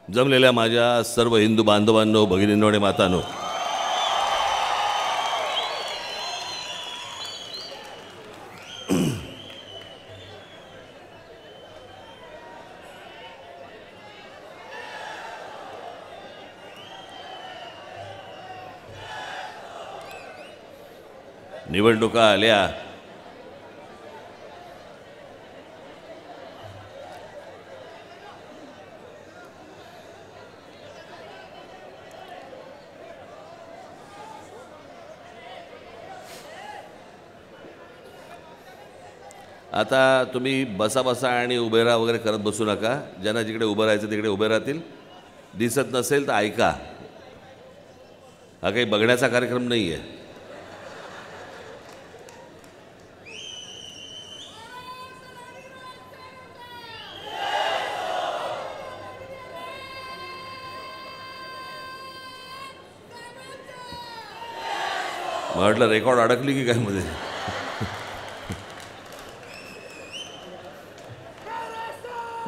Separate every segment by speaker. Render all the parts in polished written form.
Speaker 1: जमलेल्या माझ्या सर्व हिंदू बांधवांनो, भगिनींनो आणि मातांनो, निवडणुका आल्या. आता तुम्ही बसा बसा आणि उभे राहा वगैरे करत बसू नका. ज्यांना जिकडे उभं राहायचं तिकडे उभे राहतील. दिसत नसेल तर ऐका. हा काही बघण्याचा कार्यक्रम नाही आहे. म्हटलं रेकॉर्ड अडकली की काय मध्ये.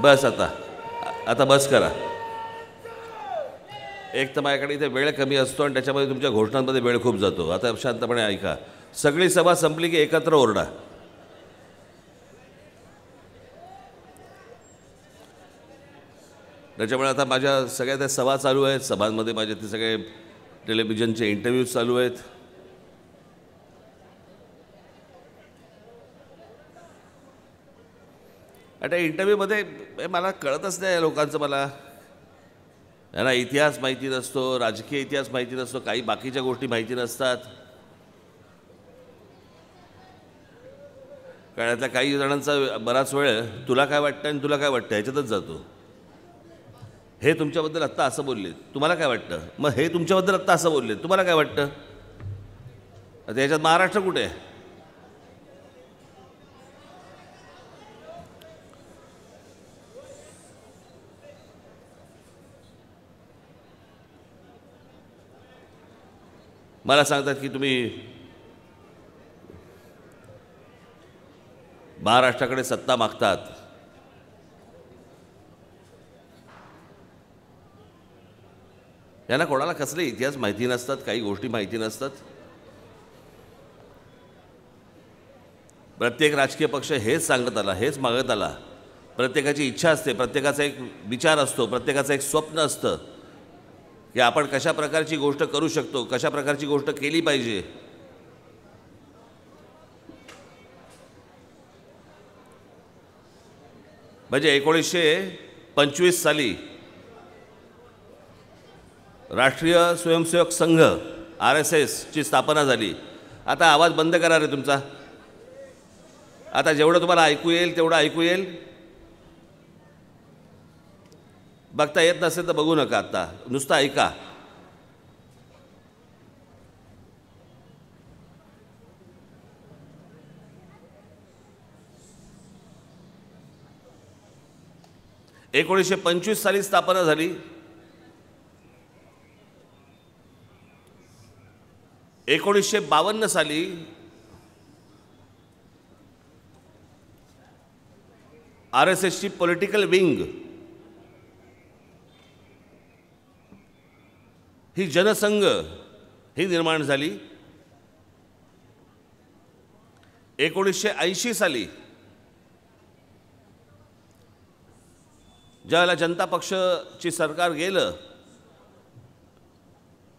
Speaker 1: बस आता बस करा. एक तर माझ्याकडे इथे वेळ कमी असतो आणि त्याच्यामध्ये तुमच्या घोषणांमध्ये वेळ खूप जातो. आता शांतपणे ऐका. सगळी सभा संपली की एकत्र ओरडा. त्याच्यामुळे आता माझ्या सगळ्या त्या सभा चालू आहेत. सभांमध्ये माझे ते सगळे टेलिव्हिजनचे इंटरव्ह्यूज चालू आहेत. आता इंटरव्ह्यूमध्ये मला कळतच नाही या लोकांचं. मला त्यांना इतिहास माहिती नसतो, राजकीय इतिहास माहिती नसतो, काही बाकीच्या गोष्टी माहिती नसतात. कारण आता काही जणांचा बराच वेळ तुला काय वाटतं आणि तुला काय वाटतं ह्याच्यातच जातो. हे तुमच्याबद्दल आत्ता असं बोलले, तुम्हाला काय वाटतं? मग हे तुमच्याबद्दल आत्ता असं बोलले, तुम्हाला काय वाटतं? आता ह्याच्यात महाराष्ट्र कुठे आहे? मला सांगतात की तुम्ही महाराष्ट्राकडे सत्ता मागतात. यांना कोणाला कसले इतिहास माहिती नसतात, काही गोष्टी माहिती नसतात. प्रत्येक राजकीय पक्ष हेच सांगत आला, हेच मागत आला. प्रत्येकाची इच्छा असते, प्रत्येकाचा एक विचार असतो, प्रत्येकाचं एक स्वप्न असतं की आपण कशा प्रकारची गोष्ट करू शकतो, कशा प्रकारची गोष्ट केली पाहिजे. म्हणजे 1925 साली राष्ट्रीय स्वयंसेवक संघ RSS ची स्थापना झाली. आता आवाज बंद करा रे तुमचा. आता जेवढं तुम्हाला ऐकू येईल तेवढं ऐकू येईल. बघता येत नसेल तर बघू नका. आता नुसतं ऐका. (1925) साली स्थापना झाली. 1952 साली RSS ची पॉलिटिकल विंग ही जनसंघ ही निर्माण झाली. 1980 साली ज्यावेळेला जनता पक्षची सरकार गेलं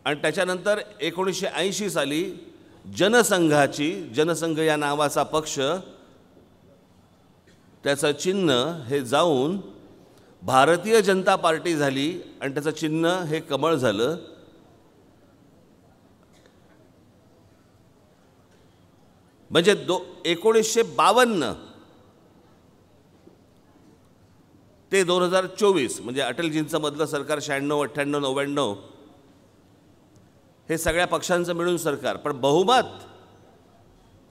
Speaker 1: आणि त्याच्यानंतर 1980 साली जनसंघ या नावाचा पक्ष, त्याचं चिन्ह हे जाऊन भारतीय जनता पार्टी झाली आणि त्याचं चिन्ह हे कमळ झालं. म्हणजे 1952 ते 2024 म्हणजे अटलजींचं मधलं सरकार 96, 98, 99 हे सगळ्या पक्षांचं मिळून सरकार. पण बहुमत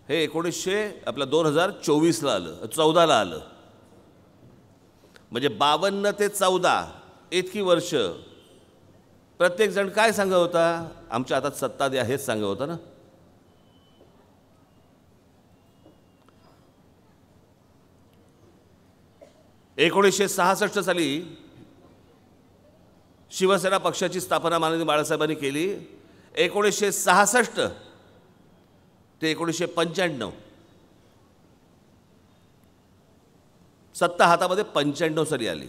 Speaker 1: हे 2024ला आलं, 14ला आलं. म्हणजे 52 ते 14 इतकी वर्ष प्रत्येक जण काय सांगत होता? आमच्या हातात सत्ता द्या, हेच सांगत होता ना. (1966 साली शिवसेना पक्षाची स्थापना माननीय बाळासाहेबांनी केली 1966 ते 1995. सत्ता हातामध्ये 95 साली आली.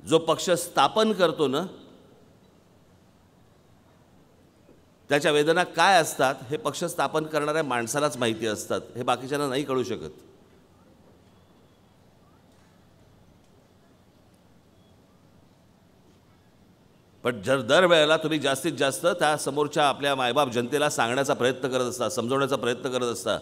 Speaker 1: जो पक्ष स्थापन करतो ना त्याच्या वेदना काय असतात हे पक्ष स्थापन करणाऱ्या माणसालाच माहिती असतात. हे बाकीच्यांना नाही कळू शकत. पण जर दरवेळेला तुम्ही जास्तीत जास्त त्या समोरच्या आपल्या मायबाप जनतेला सांगण्याचा प्रयत्न करत असता, समजवण्याचा प्रयत्न करत असता,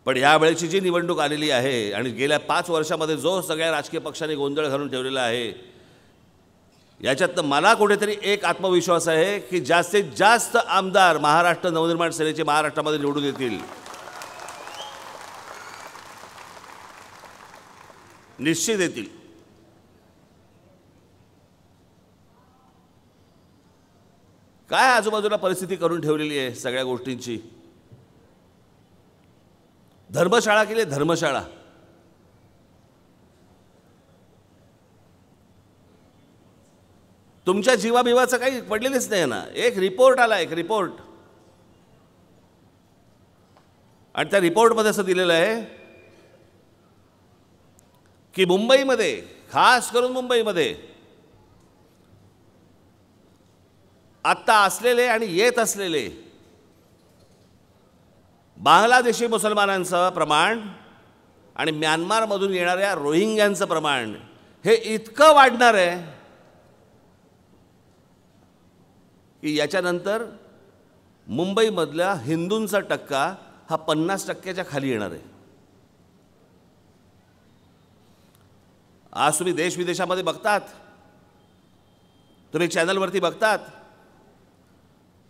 Speaker 1: पण यावेळेची जी निवडणूक आलेली आहे आणि गेल्या 5 वर्षामध्ये जो सगळ्या राजकीय पक्षांनी गोंधळ घालून ठेवलेला आहे, याच्यातनं मला कुठेतरी एक आत्मविश्वास आहे की जास्तीत जास्त आमदार महाराष्ट्र नवनिर्माण सेनेचे महाराष्ट्रामध्ये निवडून येतील. निश्चित येतील. काय आजूबाजूला परिस्थिती करून ठेवलेली आहे सगळ्या गोष्टींची. धर्मशाळा केली, धर्मशाळा. तुमच्या जीवाबिवाचं काही पडलेलीच नाही ना. एक रिपोर्ट आला, एक रिपोर्ट, आणि त्या रिपोर्टमध्ये असं दिलेलं आहे की मुंबईमध्ये, खास करून मुंबईमध्ये आत्ता असलेले आणि येत असलेले बांगलादेशी मुसलमानांचं प्रमाण आणि म्यानमारमधून येणाऱ्या रोहिंग्यांचं प्रमाण हे इतकं वाढणार आहे की याच्यानंतर मुंबईमधल्या हिंदूंचा टक्का हा 50% खाली येणार आहे. आज तुम्ही देश विदेशामध्ये बघतात, तुम्ही चॅनलवरती बघतात,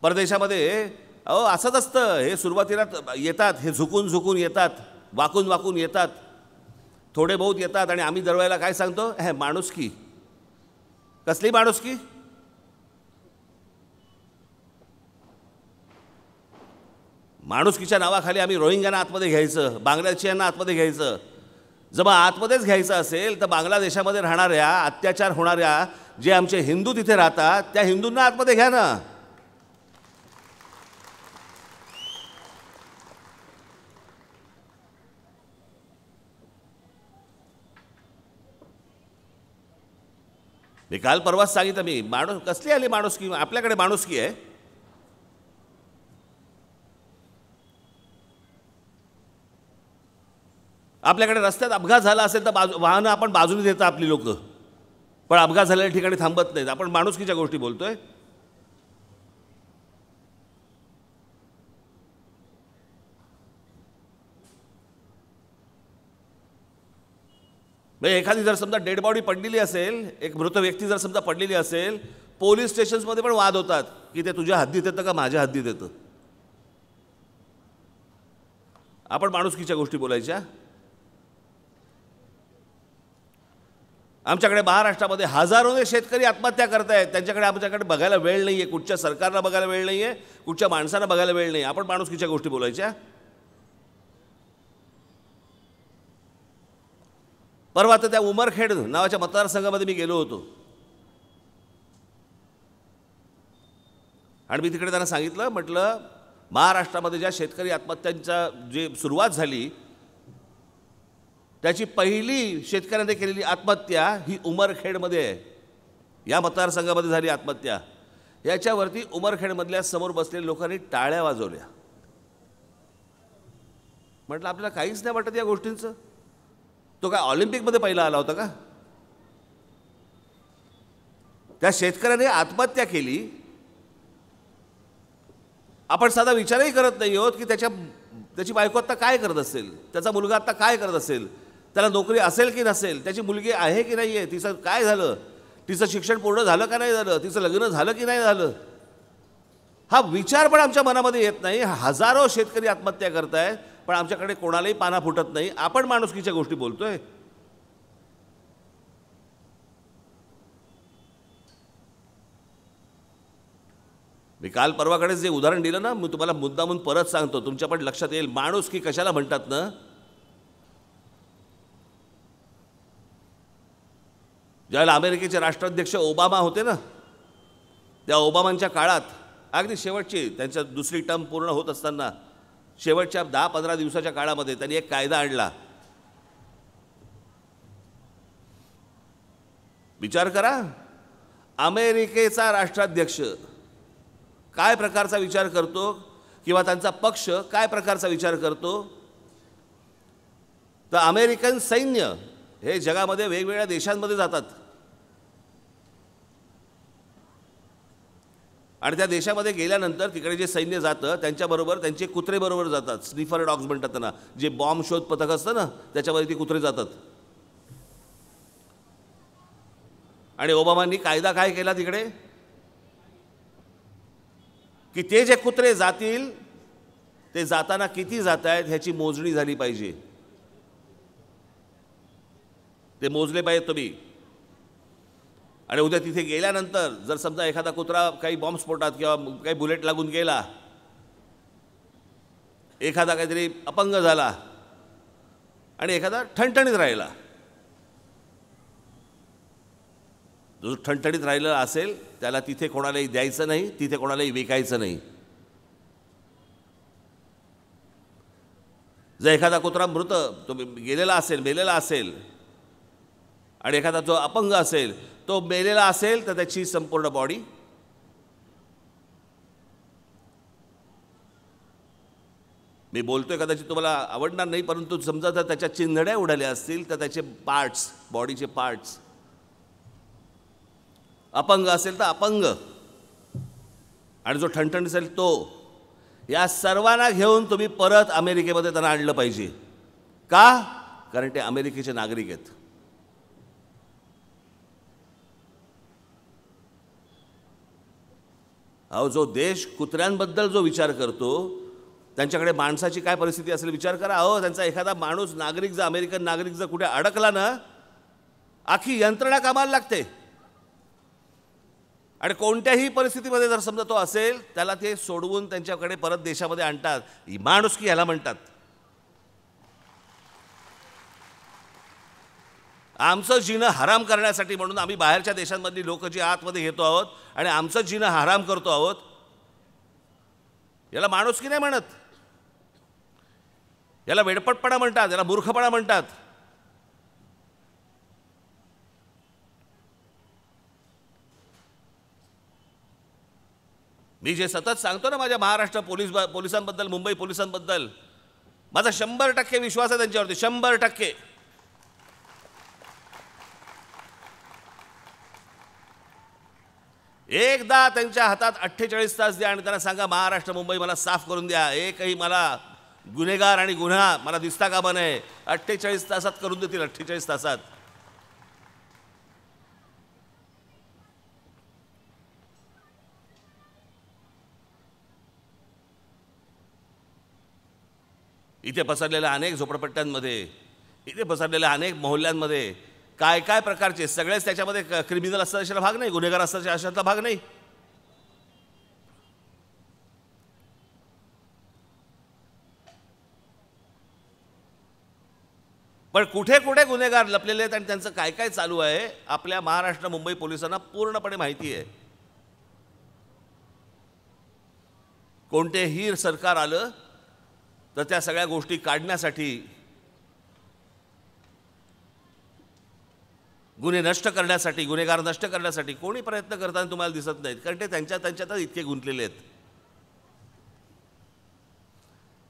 Speaker 1: परदेशामध्ये असंच असतं. हे सुरुवातीला येतात, हे झुकून झुकून येतात, वाकून वाकून येतात, थोडे बहुत येतात, आणि आम्ही दरवेळेला काय सांगतो, हे माणुसकी. कसली माणुसकी? माणुसकीच्या नावाखाली आम्ही रोहिंग्यांना आतमध्ये घ्यायचं, बांगलादेशीयांना आतमध्ये घ्यायचं. जेव्हा आतमध्येच घ्यायचं असेल तर बांगलादेशामध्ये राहणाऱ्या, अत्याचार होणाऱ्या जे आमचे हिंदू तिथे राहतात त्या हिंदूंना आतमध्ये घ्या ना. मी काल परवाच सांगितलं, मी कसली आली माणुसकी? आपल्याकडे माणुसकी आहे. आपल्याकडे रस्त्यात अपघात झाला असेल तर वाहनं आपण बाजूने देतात आपली लोक, पण अपघात झालेल्या ठिकाणी थांबत नाहीत. आपण माणुसकीच्या गोष्टी बोलतोय. एखादी जर समजा डेड बॉडी पडलेली असेल, एक मृत व्यक्ती जर समजा पडलेली असेल, पोलीस स्टेशन्समध्ये पण वाद होतात की ते तुझ्या हद्दीत येतं का माझ्या हद्दीत येतं. आपण माणुसकीच्या गोष्टी बोलायच्या. आमच्याकडे महाराष्ट्रामध्ये हजारोने शेतकरी आत्महत्या करतायत. त्यांच्याकडे आमच्याकडे बघायला वेळ नाही आहे, कुठच्या सरकारला बघायला वेळ नाही आहे, कुठच्या माणसांना बघायला वेळ नाही. आपण माणुसकीच्या गोष्टी बोलायच्या. परवा तर त्या उमरखेड नावाच्या मतदारसंघामध्ये मी गेलो होतो आणि मी तिकडे त्यांना सांगितलं, म्हटलं महाराष्ट्रामध्ये ज्या शेतकरी आत्महत्यांचा जी सुरुवात झाली त्याची पहिली शेतकऱ्यांनी केलेली आत्महत्या ही उमरखेडमध्ये आहे. या मतदारसंघामध्ये झाली आत्महत्या. याच्यावरती उमरखेडमधल्या समोर बसलेल्या लोकांनी टाळ्या वाजवल्या. म्हटलं आपल्याला काहीच नाही वाटत या गोष्टींचं. तो काय ऑलिम्पिकमध्ये पहिला आला होता का? त्या शेतकऱ्याने आत्महत्या केली. आपण साधा विचारही करत नाही आहोत की त्याची बायको आत्ता काय करत असेल, त्याचा मुलगा आत्ता काय करत असेल, त्याला नोकरी असेल की नसेल, त्याची मुलगी आहे की नाही आहे, तिचं काय झालं, तिचं शिक्षण पूर्ण झालं का नाही झालं, तिचं लग्न झालं की नाही झालं, हा विचार पण आमच्या मनामध्ये येत नाही. हजारो शेतकरी आत्महत्या करत आहेत पण आमच्याकडे कोणालाही पाना फुटत नाही. आपण माणुसकीच्या गोष्टी बोलतोय. मी काल परवाकडेच जे उदाहरण दिलं ना, मी तुम्हाला मुद्दामून परत सांगतो, तुमच्या पण लक्षात येईल माणुसकी कशाला म्हणतात ना. ज्यावेळेला अमेरिकेचे राष्ट्राध्यक्ष ओबामा होते ना, त्या ओबामांच्या काळात अगदी शेवटची त्यांच्या दुसरी टर्म पूर्ण होत असताना शेवटच्या 10-15 दिवसाच्या काळामध्ये त्यांनी एक कायदा आणला. विचार करा, अमेरिकेचा राष्ट्राध्यक्ष काय प्रकारचा विचार करतो किंवा त्यांचा पक्ष काय प्रकारचा विचार करतो. तर अमेरिकन सैन्य हे जगामध्ये वेगवेगळ्या देशांमध्ये जातात आणि त्या देशामध्ये गेल्यानंतर तिकडे जे सैन्य जातं त्यांच्याबरोबर त्यांचे कुत्रे बरोबर जातात. स्निफर डॉग्स म्हणतात त्यांना. जे बॉम्ब शोध पथक असतं ना त्याच्यामध्ये ती कुत्रे जातात. आणि ओबामांनी कायदा काय केला तिकडे की ते जे कुत्रे जातील ते जाताना किती जात आहेत ह्याची मोजणी झाली पाहिजे. ते मोजले पाहिजे तुम्ही. आणि उद्या तिथे गेल्यानंतर जर समजा एखादा कुत्रा काही बॉम्बस्फोटात किंवा काही बुलेट लागून गेला, एखादा काहीतरी अपंग झाला आणि एखादा ठणठणीत राहिला, जो ठणठणीत राहिलेला असेल त्याला तिथे कोणालाही द्यायचं नाही, तिथे कोणालाही विकायचं नाही. जर एखादा कुत्रा मृत तो गेलेला असेल, मेलेला असेल आणि एखादा जो अपंग असेल तो मेलेला असेल तर त्याची संपूर्ण बॉडी मी बोलतोय कदाचित तुम्हाला आवडणार नाही, परंतु समजा जर त्याच्या चिंधड्या उडाल्या असतील तर त्याचे पार्ट्स, बॉडीचे पार्ट्स, अपंग असेल तर अपंग आणि जो ठणठण असेल तो, या सर्वांना घेऊन तुम्ही परत अमेरिकेमध्ये त्यांना आणलं पाहिजे. का? कारण ते अमेरिकेचे नागरिक आहेत. अहो, जो देश कुत्र्यांबद्दल जो विचार करतो त्यांच्याकडे माणसाची काय परिस्थिती असेल विचार करा. अहो, त्यांचा एखादा माणूस नागरिक जर अमेरिकन नागरिक जर कुठे अडकला ना, आखी यंत्रणा कामाला लागते. आणि कोणत्याही परिस्थितीमध्ये जर समजा तो असेल त्याला ते सोडवून त्यांच्याकडे परत देशामध्ये आणतात. ही माणुसकी ह्याला म्हणतात. आमचं जीणं हराम करण्यासाठी म्हणून आम्ही बाहेरच्या देशांमधली लोक जी आतमध्ये घेतो आहोत आणि आमचं जीणं हराम करतो आहोत, याला माणुसकी नाही म्हणत. याला वेडपटपणा म्हणतात, याला मूर्खपणा म्हणतात. मी जे सतत सांगतो ना माझ्या महाराष्ट्र पोलिसांबद्दल, मुंबई पोलिसांबद्दल, माझा 100% विश्वास आहे त्यांच्यावरती. 100%. एकदा त्यांच्या हातात 48 तास द्या आणि त्यांना सांगा महाराष्ट्र मुंबई मला साफ करून द्या. एकही मला गुन्हेगार आणि गुन्हा मला दिसता कामा नये. 48 तासात करून देतील. 48 तासात. इथे पसरलेल्या अनेक झोपडपट्ट्यांमध्ये, इथे पसरलेल्या अनेक मोहल्ल्यांमध्ये काय काय प्रकारचे, सगळेच त्याच्यामध्ये क्रिमिनल असतात अशाला भाग नाही, गुन्हेगार असतात अशातला भाग नाही. पण कुठे कुठे गुन्हेगार लपलेले आहेत आणि त्यांचं काय काय चालू आहे आपल्या महाराष्ट्र मुंबई पोलिसांना पूर्णपणे माहिती आहे. कोणतेही सरकार आलं तर त्या सगळ्या गोष्टी काढण्यासाठी, गुन्हे नष्ट करण्यासाठी, गुन्हेगार नष्ट करण्यासाठी कोणी प्रयत्न करताना तुम्हाला दिसत नाहीत. कारण ते त्यांच्यातच इतके गुंतलेले आहेत.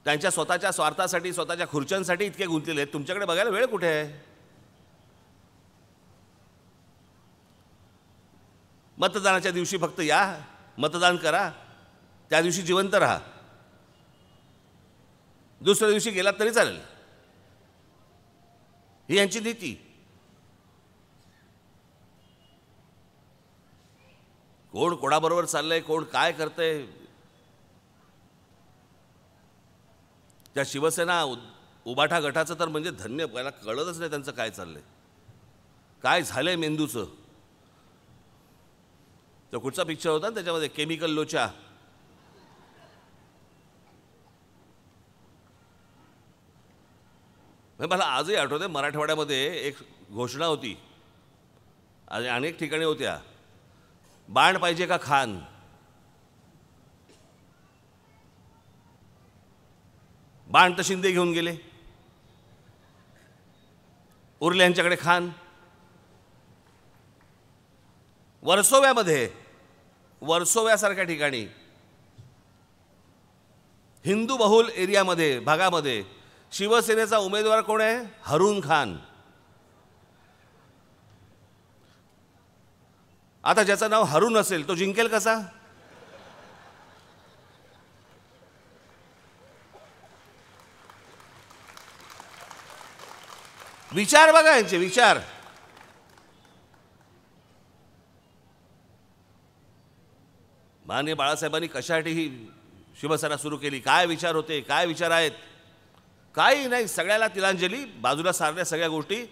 Speaker 1: त्यांच्या स्वतःच्या स्वार्थासाठी, स्वतःच्या खुर्च्यांसाठी इतके गुंतलेले आहेत. तुमच्याकडे बघायला वेळ कुठे आहे? मतदानाच्या दिवशी फक्त या, मतदान करा, त्या दिवशी जिवंत राहा, दुसऱ्या दिवशी गेलात तरी चालेल. ही यांची नीती. कोण कोणाबरोबर चाललंय, कोण काय करतंय, त्या शिवसेना उबाठा गटाचं तर म्हणजे धन्य, मला कळतच नाही त्यांचं काय चाललंय, काय झालंय मेंदूचं. तो कुठचा पिक्चर होता ना त्याच्यामध्ये, केमिकल लोचा, मला आजही आठवते. मराठवाड्यामध्ये एक घोषणा होती, आणि अनेक ठिकाणी होत्या. बाण पाहिजे का खान? बाण तर शिंदे घेऊन गेले, उरले यांच्याकडे खान. वर्सोव्यासारख्या ठिकाणी हिंदू बहुल एरियामध्ये भागामध्ये शिवसेनेचा उमेदवार कोण आहे? हरून खान. आता ज्याचं नाव हरून असेल तो जिंकेल कसा? विचार बघा यांचे विचार. माननीय बाळासाहेबांनी कशासाठी ही शिवसेना सुरू केली? काय विचार होते? काय विचार आहेत? काही नाही. सगळ्याला तिलांजली, बाजूला सारल्या सगळ्या गोष्टी.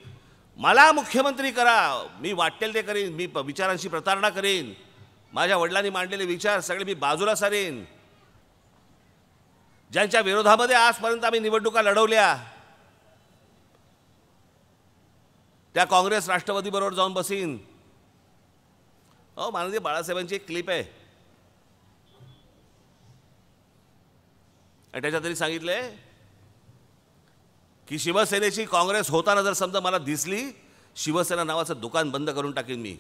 Speaker 1: मला मुख्यमंत्री करा, मी वाटेल ते करीन, मी विचारांची प्रतारणा करीन, माझ्या वडिलांनी मांडलेले विचार सगळे मी बाजूला सारेन. ज्यांच्या विरोधामध्ये आजपर्यंत आम्ही निवडणुका लढवल्या त्या काँग्रेस राष्ट्रवादीबरोबर जाऊन बसीन. माननीय बाळासाहेबांची एक क्लिप आहे आणि त्याच्यात तरी सांगितलंय की शिवसेनेची काँग्रेस होताना जर समजा मला दिसली, शिवसेना नावाचं दुकान बंद करून टाकेन मी.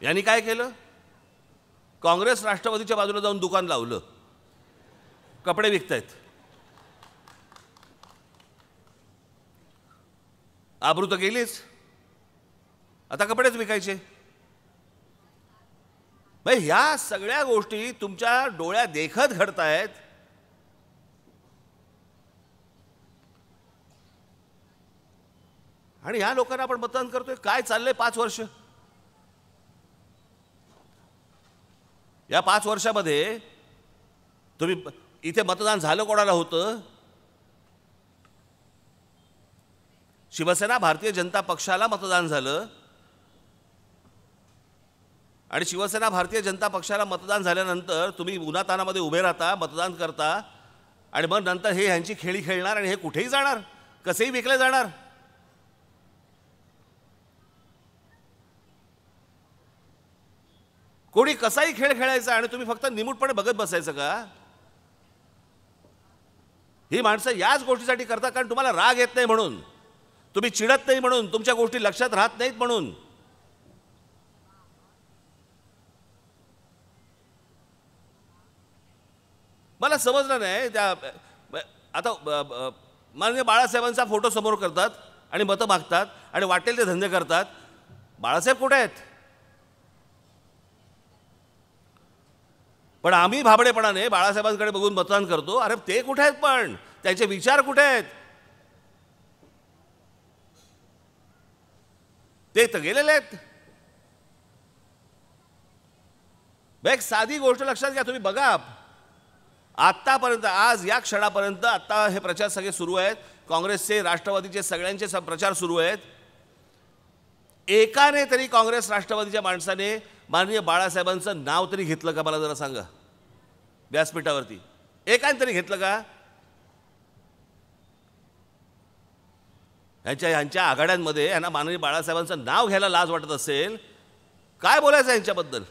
Speaker 1: यांनी काय केलं? काँग्रेस राष्ट्रवादीच्या बाजूला जाऊन दुकान लावलं, कपडे विकतायत. आबरू तर गेलीच, आता कपडेच विकायचे. भाई, ह्या सगळ्या गोष्टी तुमच्या डोळ्या देखत घडतायत. आणि ह्या लोकांना आपण मतदान करतोय. काय चाललंय 5 वर्ष? या 5 वर्षामध्ये तुम्ही इथे मतदान झालं कोणाला होतं? शिवसेना भारतीय जनता पक्षाला मतदान झालं. आणि शिवसेना भारतीय जनता पक्षाला मतदान झाल्यानंतर तुम्ही उन्हातानामध्ये उभे राहता, मतदान करता आणि मग नंतर हे ह्यांची खेळी खेळणार आणि हे कुठेही जाणार, कसेही विकले जाणार. कोणी कसाही खेळ खेळायचा आणि तुम्ही फक्त निमूटपणे बघत बसायचं का? ही माणसं याच गोष्टीसाठी करतात कारण तुम्हाला राग येत नाही म्हणून, तुम्ही चिडत नाही म्हणून, तुमच्या गोष्टी लक्षात राहत नाहीत म्हणून. मला समजलं नाही त्या आता माननीय बाळासाहेबांचा फोटो समोर करतात आणि मतं मागतात आणि वाटेल ते धंदे करतात. बाळासाहेब कुठे आहेत? पण आम्ही भाबडेपणाने बाळासाहेबांकडे बघून मतदान करतो. अरे ते कुठे आहेत? पण त्यांचे विचार कुठे आहेत? ते तर गेलेले आहेत. एक साधी गोष्ट लक्षात घ्या, तुम्ही बघा आत्तापर्यंत, आज या क्षणापर्यंत आत्ता हे प्रचार सगळे सुरू आहेत, काँग्रेसचे, राष्ट्रवादीचे, सगळ्यांचे प्रचार सुरू आहेत. एकाने तरी काँग्रेस राष्ट्रवादीच्या माणसाने माननीय बाळासाहेबांचं नाव तरी घेतलं का? मला जरा सांगा व्यासपीठावरती. एकाने तरी घेतलं का? ह्यांच्या आघाड्यांमध्ये यांना माननीय बाळासाहेबांचं नाव घ्यायला लाज वाटत असेल, काय बोलायचं यांच्याबद्दल?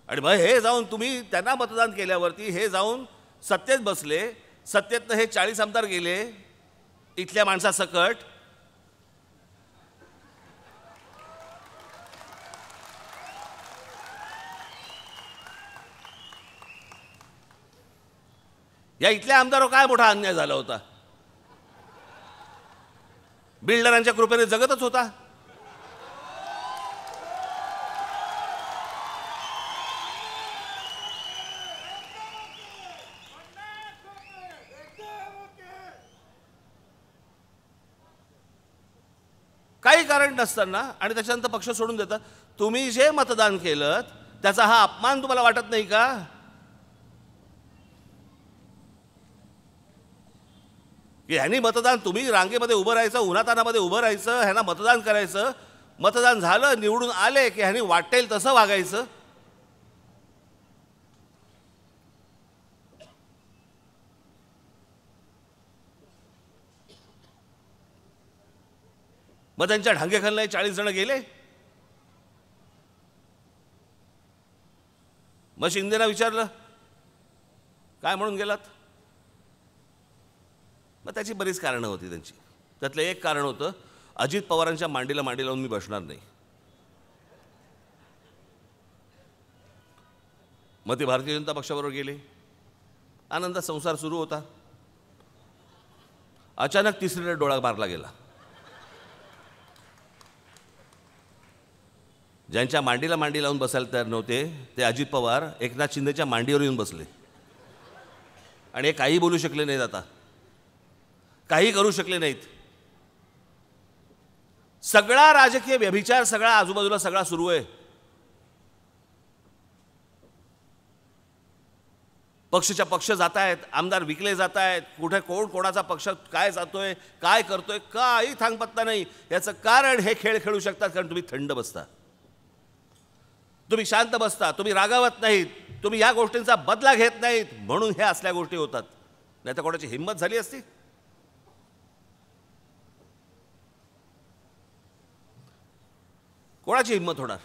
Speaker 1: आणि मग हे जाऊन तुम्ही त्यांना मतदान केल्यावरती हे जाऊन सत्तेत बसले, सत्तेतनं हे 40 आमदार गेले इथल्या माणसासकट. या इथल्या आमदारावर काय मोठा अन्याय झाला होता? बिल्डरांच्या कृपेने जगतच होता. काही कारण नसताना आणि त्याच्यानंतर पक्ष सोडून देतात. तुम्ही जे मतदान केलं त्याचा हा अपमान तुम्हाला वाटत नाही का? की ह्यांनी मतदान, तुम्ही रांगेमध्ये उभं राहायचं, उन्हातानामध्ये उभं राहायचं, ह्यांना मतदान करायचं, मतदान झालं, निवडून आले की ह्यांनी वाटेल तसं वागायचं. मग त्यांच्या ढांगेखालनं 40 जण गेले. मग शिंदेना विचारलं काय म्हणून गेलात. मग त्याची बरीच कारणं होती त्यांची. त्यातलं एक कारण होतं, अजित पवारांच्या मांडीला मांडी लावून मी बसणार नाही. मग ते भारतीय जनता पक्षाबरोबर गेले. आनंदात संसार सुरू होता. अचानक तिसरीला डोळा मारला गेला. ज्यांच्या मांडीला मांडी लावून बसायला तयार नव्हते ते अजित पवार एकनाथ शिंदेच्या मांडीवर येऊन बसले आणि हे काही बोलू शकले नाहीत. आता काही करू शकले नाहीत. सगळा राजकीय व्यभिचार सगळा आजूबाजूला सगळा सुरू आहे. पक्षच्या पक्ष जात आहेत, आमदार विकले जात आहेत, कुठे कोण कोणाचा पक्ष काय जातोय काय करतोय काही थांगपत्ता नाही. याचं कारण हे खेळ खेळू शकतात कारण तुम्ही थंड बसता, तुम्ही शांत बसता, तुम्ही रागावत नाहीत, तुम्ही या गोष्टींचा बदला घेत नाहीत, म्हणून हे असल्या गोष्टी होतात. नाही तर कोणाची हिंमत झाली असती. कोणाची हिंमत होणार.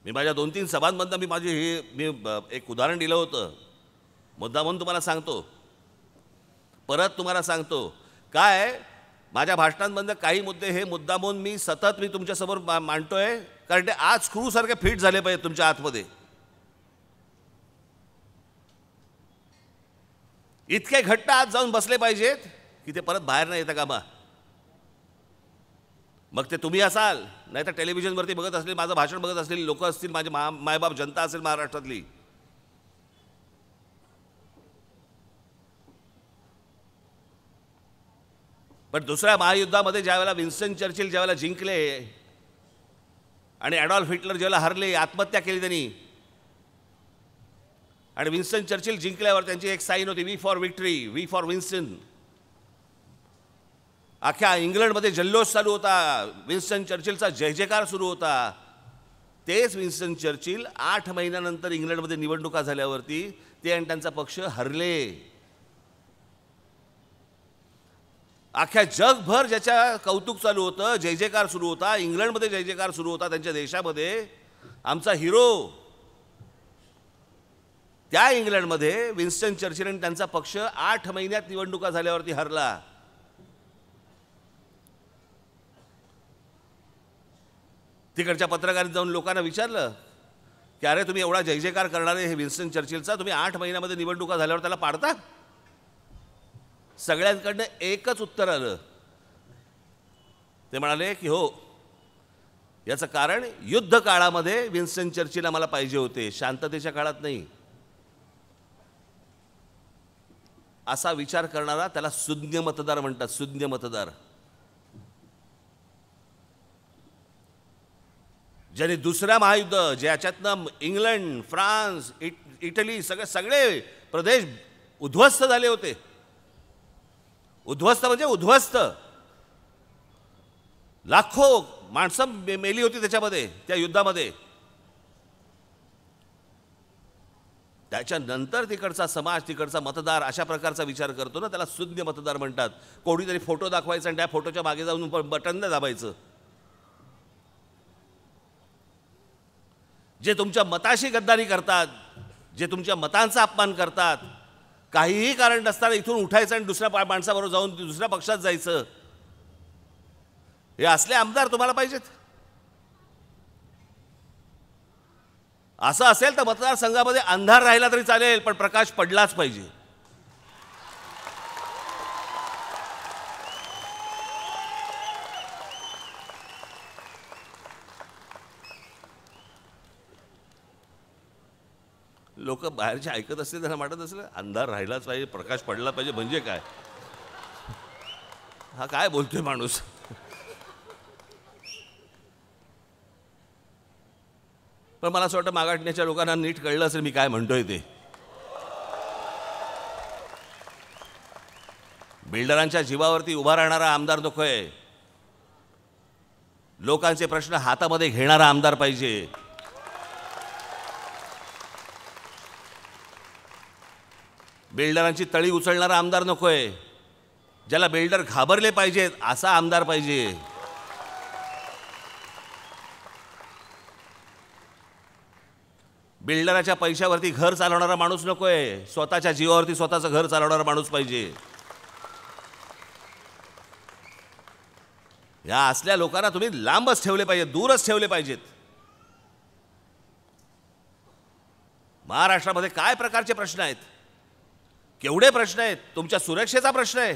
Speaker 1: मी माझ्या 2-3 सभांमधनं मी एक उदाहरण दिलं होतं. मुद्दा म्हणून तुम्हाला सांगतो, परत तुम्हाला सांगतो. काय माझ्या भाषणांमधनं काही मुद्दे हे मुद्दा म्हणून मी सतत तुमच्यासमोर मांडतोय कारण ते आज स्क्रूसारखे फिट झाले पाहिजे तुमच्या आतमध्ये. इतके घट्ट आत जाऊन बसले पाहिजेत की ते परत बाहेर नाही येतं कामा. मग ते तुम्ही असाल, नाही तर टेलिव्हिजनवरती बघत असलेली, माझं भाषण बघत असलेली लोक असतील, माझे मायबाप जनता असेल महाराष्ट्रातली. पण दुसऱ्या महायुद्धामध्ये ज्यावेळेला विन्स्टन चर्चिल ज्यावेळेला जिंकले आणि ॲडॉल्फ हिटलर ज्यावेळेला हरले, आत्महत्या केली त्यांनी. आणि विन्स्टन चर्चिल जिंकल्यावर त्यांची एक साईन होती, V for victory, V for Winston. अख्ख्या इंग्लंडमध्ये जल्लोष चालू होता, विन्स्टन चर्चिलचा जय जयकार सुरू होता. तेच विन्स्टन चर्चिल 8 महिन्यानंतर इंग्लंडमध्ये निवडणुका झाल्यावरती ते आणि त्यांचा पक्ष हरले. अख्ख्या जगभर ज्याच्या कौतुक चालू होतं, जय जयकार सुरू होता, इंग्लंडमध्ये जय जयकार सुरू होता त्यांच्या देशामध्ये, आमचा हिरो, त्या इंग्लंडमध्ये विन्स्टन चर्चिल आणि त्यांचा पक्ष 8 महिन्यात निवडणुका झाल्यावरती हरला. तिकडच्या पत्रकारांनी जाऊन लोकांना विचारलं की अरे तुम्ही एवढा जय जयकार करणारे हे विन्स्टन चर्चिलचा, तुम्ही 8 महिन्यामध्ये निवडणुका झाल्यावर त्याला पाडता. सगळ्यांकडनं एकच उत्तर आलं. ते म्हणाले की हो, याचं कारण युद्ध काळामध्ये विन्स्टन चर्चिल आम्हाला पाहिजे होते, शांततेच्या काळात नाही. असा विचार करणारा त्याला सुज्ञ मतदार म्हणतात. सुज्ञ मतदार ज्यांनी दुसऱ्या महायुद्ध, ज्याच्यातनं इंग्लंड, फ्रान्स, इटली सगळे प्रदेश उद्ध्वस्त झाले होते. उद्ध्वस्त म्हणजे उद्ध्वस्त, लाखो माणसं मेली होती त्याच्यामध्ये, त्या युद्धामध्ये. त्याच्यानंतर तिकडचा समाज, तिकडचा मतदार अशा प्रकारचा विचार करतो ना, त्याला सुज्ञ मतदार म्हणतात. कोणीतरी फोटो दाखवायचा आणि त्या फोटोच्या मागे जाऊन बटन नाही दाबायचं. जे तुमच्या मताशी गद्दारी करतात, जे तुमच्या मतांचा अपमान करतात, काहीही कारण नसताना इथून उठायचं आणि दुसऱ्या माणसाबरोबर जाऊन दुसऱ्या पक्षात जायचं, हे असले आमदार तुम्हाला पाहिजेत. असं असेल तर मतदारसंघामध्ये अंधार राहिला तरी चालेल, पण प्रकाश पडलाच पाहिजे. लोक बाहेरचे ऐकत असतील त्यांना वाटत असेल अंधार राहिलाच पाहिजे, प्रकाश पडला पाहिजे म्हणजे काय, हा काय बोलतोय माणूस. पण मला असं वाटतं मागाटण्याच्या लोकांना नीट कळलं असेल मी काय म्हणतोय ते. बिल्डरांच्या जीवावरती उभा राहणारा आमदार नकोय, लोकांचे प्रश्न हातामध्ये घेणारा आमदार पाहिजे. बिल्डरांची तळी उचलणारा आमदार नकोय. ज्याला बिल्डर घाबरले पाहिजेत असा आमदार पाहिजे. बिल्डराच्या पैशावरती घर चालवणारा माणूस नकोय. स्वतःच्या जीवावरती स्वतःचं घर चालवणारा माणूस पाहिजे. या असल्या लोकांना तुम्ही लांबच ठेवले पाहिजे, दूरच ठेवले पाहिजेत. महाराष्ट्रामध्ये काय प्रकारचे प्रश्न आहेत, केवढे प्रश्न आहेत. तुमच्या सुरक्षेचा प्रश्न आहे.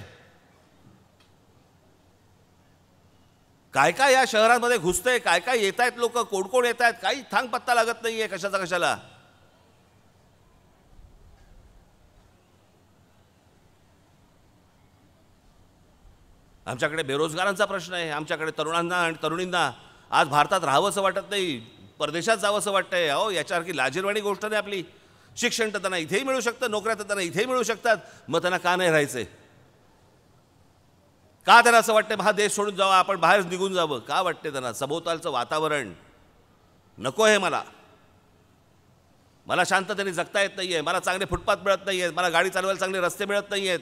Speaker 1: काय काय या शहरांमध्ये घुसतंय, काय काय येत आहेत लोक, कोण कोण येत आहेत, काही थांग पत्ता लागत नाहीये कशाचा कशाला. आमच्याकडे बेरोजगारांचा प्रश्न आहे. आमच्याकडे तरुणांना आणि तरुणींना आज भारतात राहावंसं वाटत नाही, परदेशात जावंसं वाटतंय. अहो, याच्यासारखी लाजिरवाणी गोष्ट नाही आपली. शिक्षण तर त्यांना इथेही मिळू शकतं, नोकऱ्या तर त्यांना इथेही मिळू शकतात. मग त्यांना का नाही राहायचंय? का त्यांना असं वाटतं हा देश सोडून जावा, आपण बाहेर निघून जावं? का वाटते त्यांना? सभोवतालचं वातावरण नको आहे मला. मला शांततेने जगता येत नाहीये. मला चांगले फुटपाथ मिळत नाहीयेत. मला गाडी चालवायला चांगले रस्ते मिळत नाहीयेत.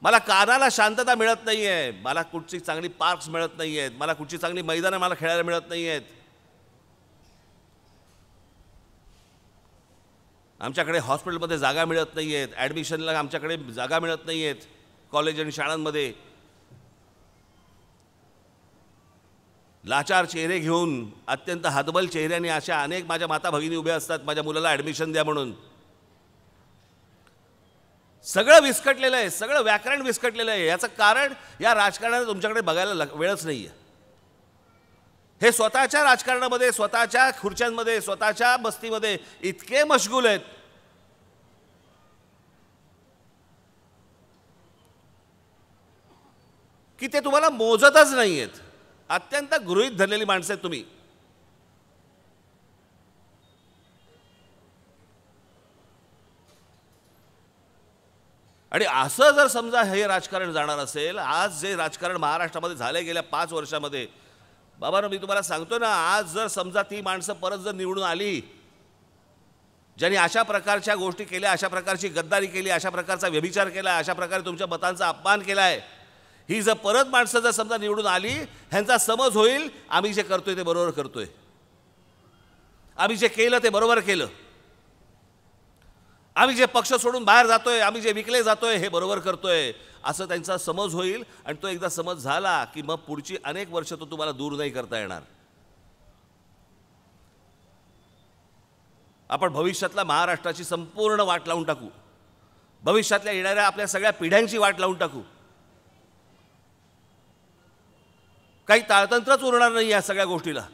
Speaker 1: मला कानाला शांतता मिळत नाहीये. मला कुठची चांगली पार्क्स मिळत नाहीयेत. मला कुठची चांगली मैदानं मला खेळायला मिळत नाहीयेत. आमच्याकडे हॉस्पिटलमध्ये जागा मिळत नाहीयेत. ॲडमिशनला आमच्याकडे जागा मिळत नाहीयेत कॉलेज आणि शाळांमध्ये. लाचार चेहरे घेऊन, अत्यंत हतबल चेहऱ्याने अशा अनेक माझ्या माता भगिनी उभ्या असतात माझ्या मुलाला ॲडमिशन द्या म्हणून. सगळं विस्कटलेलं आहे, सगळं व्याकरण विस्कटलेलं आहे. याचं कारण या राजकारणाला तुमच्याकडे बघायला वेळच नाही आहे. हे स्वतःच्या राजकारणामध्ये, स्वतःच्या खुर्च्यांमध्ये, स्वतःच्या बस्तीमध्ये इतके मशगूल आहेत की ते तुम्हाला मोजतच नाही आहेत. अत्यंत गृहीत धरलेली माणसं आहेत तुम्ही. आणि असं जर समजा हे राजकारण जाणार असेल, आज जे राजकारण महाराष्ट्रामध्ये झाले गेल्या 5 वर्षामध्ये, बाबांनो मी तुम्हाला सांगतो ना, आज जर समजा ती माणसं परत जर निवडून आली ज्यांनी अशा प्रकारच्या गोष्टी केल्या, अशा प्रकारची गद्दारी केली, अशा प्रकारचा व्यभिचार केला, अशा प्रकारे तुमच्या मतांचा अपमान केला आहे, ही जर परत माणसं जर समजा निवडून आली, ह्यांचा समज होईल आम्ही जे करतोय ते बरोबर करतोय, आम्ही जे केलं ते बरोबर केलं, आम्ही जे पक्ष सोडून बाहेर जातोय, आम्ही जे विकले जातोय हे बरोबर करतोय, असं त्यांचा समज होईल. आणि तो एकदा समज झाला की मग पुढची अनेक वर्ष तो तुम्हाला दूर नाही करता येणार. आपण भविष्यातला महाराष्ट्राची संपूर्ण वाट लावून टाकू. भविष्यातल्या येणाऱ्या आपल्या सगळ्या पिढ्यांची वाट लावून टाकू. काही ताळतंत्रच उरणार नाही या सगळ्या गोष्टीला.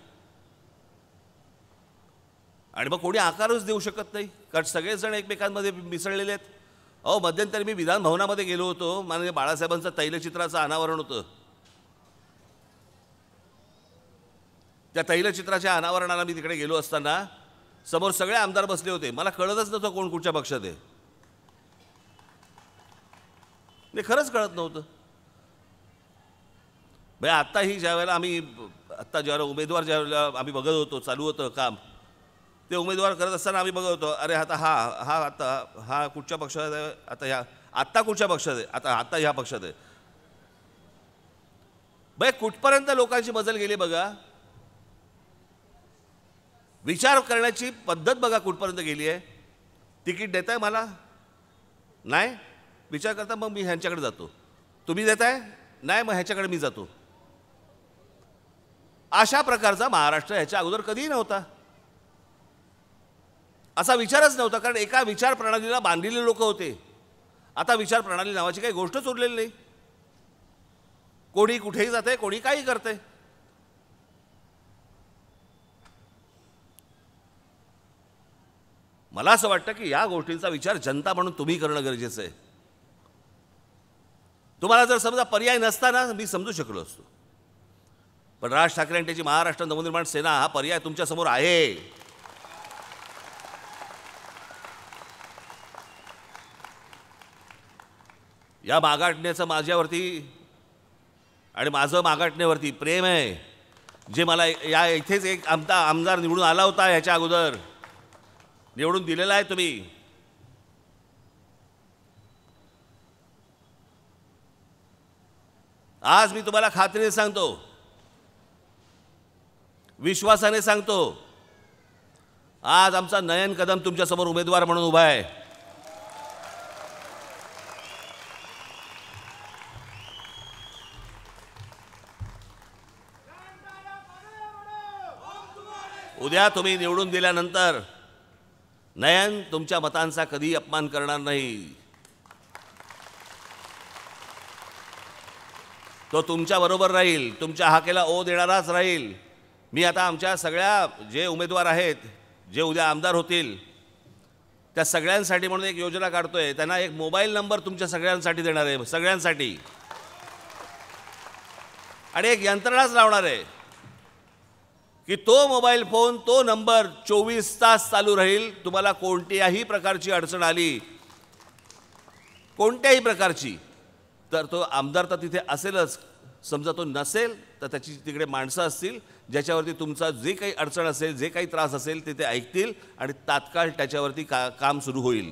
Speaker 1: आणि मग कोणी आकारच देऊ शकत नाही, कारण सगळेच जण एकमेकांमध्ये मिसळलेले आहेत. अहो, मध्यंतरी मी विधान भवनामध्ये गेलो होतो. माननीय बाळासाहेबांचं तैलचित्राचं अनावरण होतं. त्या तैलचित्राच्या अनावरणाला मी तिकडे गेलो असताना समोर सगळे आमदार बसले होते. मला कळतच नव्हतं कोण कुठच्या पक्षात आहे. ते खरंच कळत नव्हतं. भाई आत्ताही ज्यावेळेला आम्ही ज्यावेळेला उमेदवार ज्यावेळेला आम्ही बघत होतो, चालू होतं काम, ते उमेदवार करत असताना आम्ही बघत होतो, अरे आता हा कुठच्या पक्षात आहे, आत्ता कुठच्या पक्षात आहे, आता ह्या पक्षात आहे. भाई कुठपर्यंत लोकांची मजल गेली बघा. विचार करण्याची पद्धत बघा कुठपर्यंत गेली आहे. तिकीट देताय मला? नाही. विचार करता मग मी ह्यांच्याकडे जातो. तुम्ही देताय? नाही, मग ह्याच्याकडे मी जातो. अशा प्रकारचा महाराष्ट्र ह्याच्या अगोदर कधीही नव्हता. असा विचारच नव्हता, कारण एका विचार प्रणालीला बांधलेले लोक होते. आता विचार प्रणाली नावाची काही गोष्टच उरलेली नाही. कोणी कुठेही जाते, कोणी काही करते. मला असं वाटतं की या गोष्टींचा विचार जनता म्हणून तुम्ही करणं गरजेचं आहे. तुम्हाला जर समजा पर्याय नसताना मी समजू शकलो असतो, पण राज ठाकरे आणि त्याची महाराष्ट्र नवनिर्माण सेना हा पर्याय तुमच्या समोर आहे. या मागाटण्याचं माझ्यावरती आणि माझं मागाटण्यावरती प्रेम आहे, जे मला या इथेच एक आमदार निवडून आला होता, ह्याच्या अगोदर निवडून दिलेला आहे तुम्ही. आज मी तुम्हाला खात्रीने सांगतो, विश्वासाने सांगतो, आज आमचा नयन कदम तुमच्यासमोर उमेदवार म्हणून उभा आहे. उद्या तुम्ही निवडून दिल्यानंतर नयन तुमच्या मतांचा कधी अपमान करणार नाही. तो तुमच्या बरोबर राहील, तुमच्या हाकेला ओ देणाराच राहील. मी आता आमच्या सगळ्या जे उमेदवार आहेत, जे उद्या आमदार होतील, त्या सगळ्यांसाठी म्हणून एक योजना काढतोय. त्यांना एक मोबाईल नंबर तुमच्या सगळ्यांसाठी देणार आहे, सगळ्यांसाठी, आणि एक यंत्रणाच लावणार आहे की तो मोबाईल फोन, तो नंबर 24 तास चालू राहील. तुम्हाला कोणत्याही प्रकारची अडचण आली, कोणत्याही प्रकारची, तर तो आमदार तर तिथे असेलच. समजा तो नसेल तर त्याची तिकडे माणसं असतील ज्याच्यावरती तुमचा जे काही अडचण असेल, जे काही त्रास असेल ते ऐकतील आणि तात्काळ त्याच्यावरती काम सुरू होईल.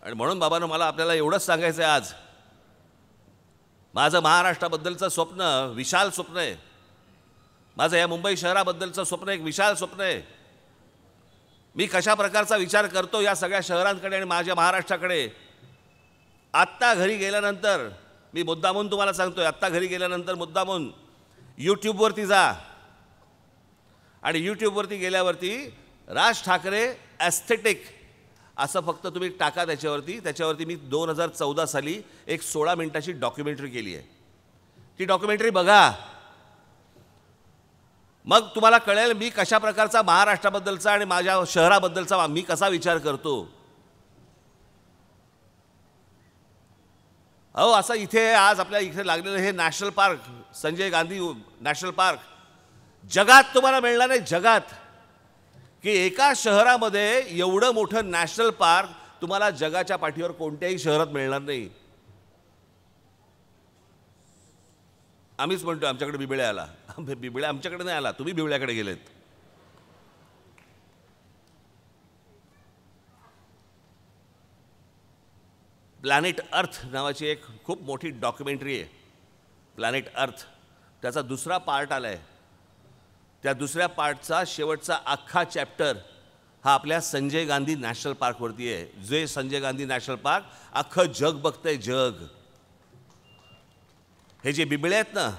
Speaker 1: आणि म्हणून बाबांनो, मला आपल्याला एवढंच सांगायचं आहे आज, माझं महाराष्ट्राबद्दलचं स्वप्न विशाल स्वप्न आहे. माझं या मुंबई शहराबद्दलचं स्वप्न एक विशाल स्वप्न आहे. मी कशा प्रकारचा विचार करतो या सगळ्या शहरांकडे आणि माझ्या महाराष्ट्राकडे. आत्ता घरी गेल्यानंतर मी मुद्दामून तुम्हाला सांगतोय, आत्ता घरी गेल्यानंतर मुद्दामून यूट्यूबवरती जा आणि यूट्यूबवरती गेल्यावरती राज ठाकरे ॲस्थेटिक असं फक्त तुम्ही टाका त्याच्यावरती मी 2014 साली एक 16 मिनिटाची डॉक्युमेंटरी केली आहे. ती डॉक्युमेंटरी बघा, मग तुम्हाला कळेल मी कशा प्रकारचा महाराष्ट्राबद्दलचा आणि माझ्या शहराबद्दलचा मी कसा विचार करतो. अहो, असं इथे आज आपल्या इथे लागलेलं हे national park, Sanjay Gandhi national park, जगात तुम्हाला मिळणार नाही, जगात, की एका शहरामध्ये एवढं मोठं नॅशनल पार्क तुम्हाला जगाच्या पाठीवर कोणत्याही शहरात मिळणार नाही. आम्हीच म्हणतो आमच्याकडे बिबळ्या आला. बिबळ्या आमच्याकडे नाही आला, तुम्ही बिबळ्याकडे गेलेत. प्लॅनेट अर्थ नावाची एक खूप मोठी डॉक्युमेंटरी आहे, प्लॅनेट अर्थ. त्याचा दुसरा पार्ट आला आहे. त्या दुसऱ्या पार्टचा शेवटचा अख्खा चॅप्टर हा आपल्या संजय गांधी नॅशनल पार्कवरती आहे. जे संजय गांधी नॅशनल पार्क अख्खं जग बघतंय, जग. हे जे बिबळे आहेत ना,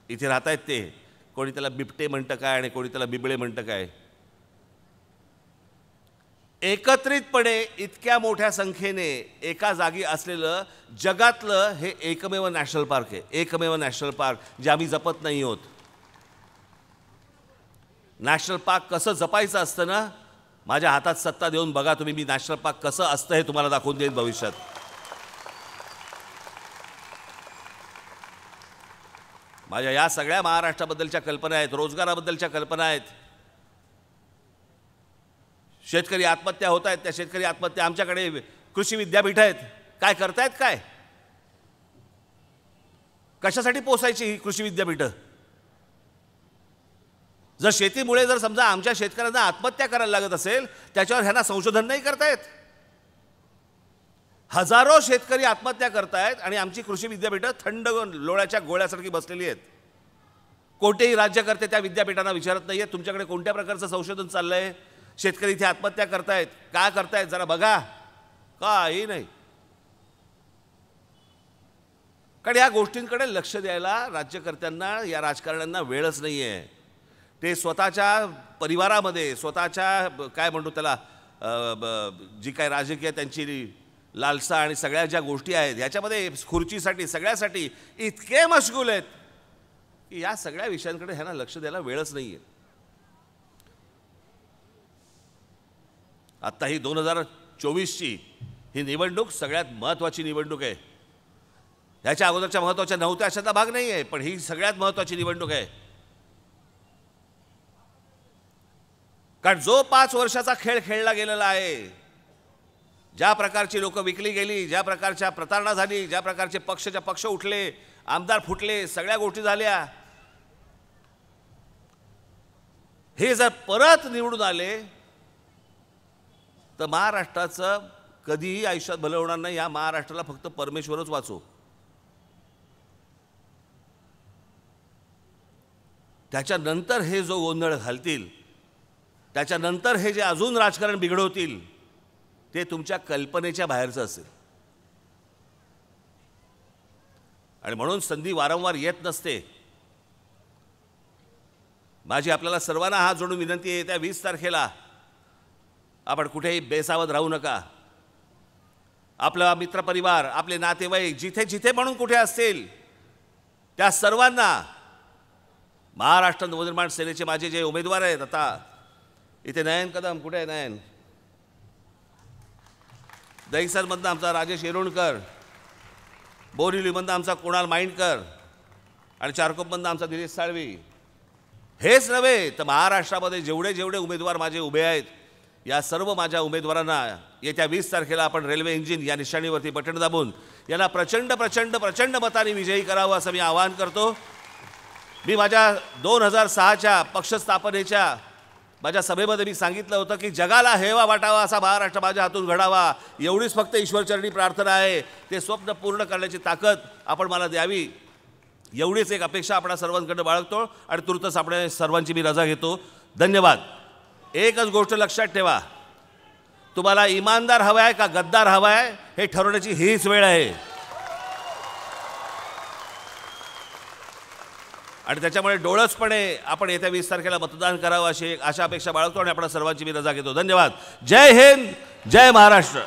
Speaker 1: इथे राहत आहेत, ते कोणी त्याला बिबटे म्हणतं काय आणि कोणी त्याला बिबळे म्हणतं काय, एकत्रितपणे इतक्या मोठ्या संख्येने एका जागी असलेलं जगातलं हे एकमेव नॅशनल पार्क आहे. एकमेव नॅशनल पार्क जे आम्ही जपत नाही आहोत. नॅशनल पार्क कसं जपायचं असतं ना, माझ्या हातात सत्ता देऊन बघा तुम्ही, मी नॅशनल पार्क कसं असतं हे तुम्हाला दाखवून देईन भविष्यात. माझ्या या सगळ्या महाराष्ट्राबद्दलच्या कल्पना आहेत, रोजगाराबद्दलच्या कल्पना आहेत. शेतकरी आत्महत्या होत आहेत, त्या शेतकरी आत्महत्या, आमच्याकडे कृषी विद्यापीठ आहेत, काय करतायत, काय कशासाठी पोसायची ही कृषी विद्यापीठं? जर शेतीमुळे जर समजा आमच्या शेतकऱ्यांना आत्महत्या करायला लागत असेल, त्याच्यावर ह्यांना संशोधन नाही करतायत. हजारो शेतकरी आत्महत्या करतायत आणि आमची कृषी विद्यापीठं थंड लोण्याच्या गोळ्यासारखी बसलेली आहेत. कोणतेही राज्यकर्ते त्या विद्यापीठांना विचारत नाही आहेत तुमच्याकडे कोणत्या प्रकारचं संशोधन चाललंय. शेतकरी इथे आत्महत्या करतायत, काय करतायत जरा बघा, काही नाही. कारण या गोष्टींकडे लक्ष द्यायला राज्यकर्त्यांना, या राजकारण्यांना वेळच नाही आहे. ते स्वतःच्या परिवारामध्ये, स्वतःच्या काय म्हणतो त्याला, जी काय राजकीय त्यांची लालसा आणि सगळ्या ज्या गोष्टी आहेत ह्याच्यामध्ये खुर्चीसाठी सगळ्यासाठी इतके मशगूल आहेत की या सगळ्या विषयांकडे ह्यांना लक्ष द्यायला वेळच नाही आहे. आत्ता ही 2024ची ही निवडणूक सगळ्यात महत्त्वाची निवडणूक आहे. ह्याच्या अगोदरच्या महत्त्वाच्या नव्हत्या अशाचा भाग नाही आहे, पण ही सगळ्यात महत्त्वाची निवडणूक आहे. कारण जो 5 वर्षाचा खेळ खेळला गेलेला आहे, ज्या प्रकारची लोक विकली गेली, ज्या प्रकारच्या प्रतारणा झाली, ज्या प्रकारचे पक्षाच्या पक्ष उठले, आमदार फुटले, सगळ्या गोष्टी झाल्या, हे जर परत निवडून आले तर महाराष्ट्राचं कधीही आयुष्यात भलं होणार नाही. या महाराष्ट्राला फक्त परमेश्वरच वाचो. त्याच्यानंतर हे जो गोंधळ घालतील, त्याच्यानंतर हे जे अजून राजकारण बिघडवतील, ते तुमच्या कल्पनेच्या बाहेरचं असेल. आणि म्हणून संधी वारंवार येत नसते. माझी आपल्याला सर्वांना हात जोडून विनंती आहे, त्या 20 तारखेला आपण कुठेही बेसावध राहू नका. आपला मित्रपरिवार, आपले नातेवाईक जिथे जिथे म्हणून कुठे असतील, त्या सर्वांना महाराष्ट्र नवनिर्माण सेनेचे माझे जे उमेदवार आहेत, आता इथे नयन कदम, कुठे आहे नयन, दहीसरमधनं आमचा राजेश येरोणकर, बोरिवलीमधनं आमचा कुणाल माइंडकर आणि चारकोपमधनं आमचा दिनेश साळवी, हेच नव्हे तर महाराष्ट्रामध्ये जेवढे जेवढे उमेदवार माझे उभे आहेत, या सर्व माझ्या उमेदवारांना येत्या 20 तारखेला आपण रेल्वे इंजिन या निशाणीवरती बटण दाबून यांना प्रचंड प्रचंड प्रचंड मताने विजयी करावं असं मी आवाहन करतो. मी माझ्या 2006च्या पक्ष स्थापनेच्या माझ्या सभेमध्ये मी सांगितलं होतं की जगाला हेवा वाटावा असा महाराष्ट्र माझ्या हातून घडावा, एवढीच फक्त ईश्वरचरणी प्रार्थना आहे. ते स्वप्न पूर्ण करण्याची ताकद आपण मला द्यावी, एवढीच एक अपेक्षा आपण सर्वांकडे बाळगतो. आणि तुर्तच आपण सर्वांची मी रजा घेतो. धन्यवाद. एकच गोष्ट लक्षात ठेवा, तुम्हाला इमानदार हवा आहे का गद्दार हवा आहे हे ठरवण्याची हीच वेळ आहे. आणि त्याच्यामुळे डोळसपणे आपण येत्या 20 तारखेला मतदान करावं अशी एक आशा अपेक्षा बाळगतो आणि आपण सर्वांची मी रजा घेतो. धन्यवाद. जय हिंद, जय महाराष्ट्र.